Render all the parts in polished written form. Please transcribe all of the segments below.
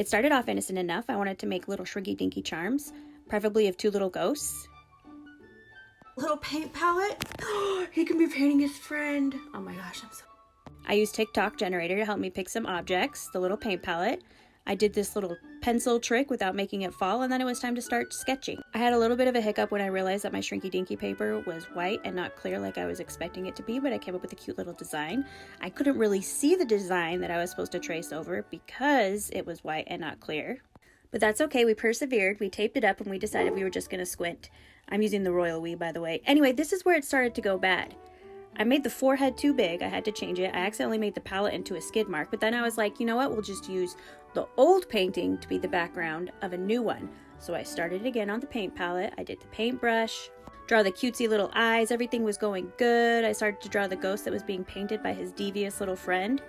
It started off innocent enough. I wanted to make little shrinky dinky charms, preferably of 2 little ghosts. Little paint palette. He can be painting his friend. Oh my gosh, I'm so... I used TikTok generator to help me pick some objects, the little paint palette. I did this little pencil trick without making it fall, and then it was time to start sketching. I had a little bit of a hiccup when I realized that my shrinky dinky paper was white and not clear like I was expecting it to be, but I came up with a cute little design. I couldn't really see the design that I was supposed to trace over because it was white and not clear. But that's okay, we persevered, we taped it up, and we decided we were just gonna squint. I'm using the Royal We, by the way. Anyway, this is where it started to go bad. I made the forehead too big. I had to change it. I accidentally made the palette into a skid mark, but then I was like, you know what? We'll just use the old painting to be the background of a new one. So I started again on the paint palette. I did the paintbrush, draw the cutesy little eyes. Everything was going good. I started to draw the ghost that was being painted by his devious little friend.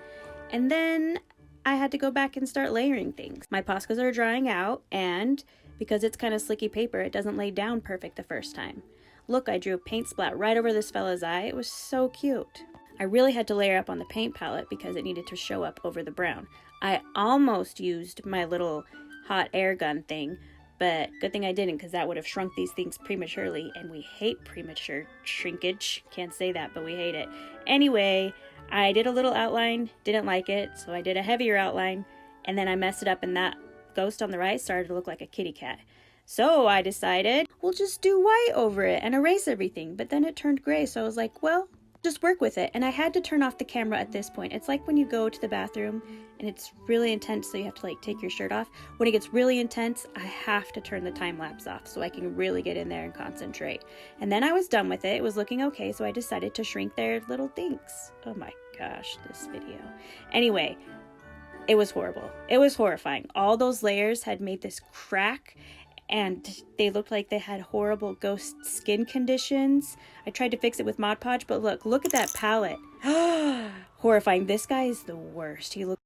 And then I had to go back and start layering things. My Poscas are drying out, and because it's kind of slicky paper, it doesn't lay down perfect the first time. Look, I drew a paint splat right over this fella's eye. It was so cute. I really had to layer up on the paint palette because it needed to show up over the brown. I almost used my little hot air gun thing, but good thing I didn't because that would have shrunk these things prematurely, and we hate premature shrinkage. Can't say that, but we hate it. Anyway, I did a little outline, didn't like it, so I did a heavier outline, and then I messed it up, and that ghost on the right started to look like a kitty cat. So I decided we'll just do white over it and erase everything, but then it turned gray, so I was like, well, just work with it. And I had to turn off the camera at this point. It's like when you go to the bathroom and it's really intense, so you have to like take your shirt off. When it gets really intense, I have to turn the time lapse off so I can really get in there and concentrate. And then I was done with it. It was looking okay, so I decided to shrink their little dinks. Oh my gosh, this video. Anyway, it was horrible. It was horrifying. All those layers had made this crack, and they looked like they had horrible ghost skin conditions. I tried to fix it with Mod Podge, but look at that palette. Horrifying. This guy is the worst. He looks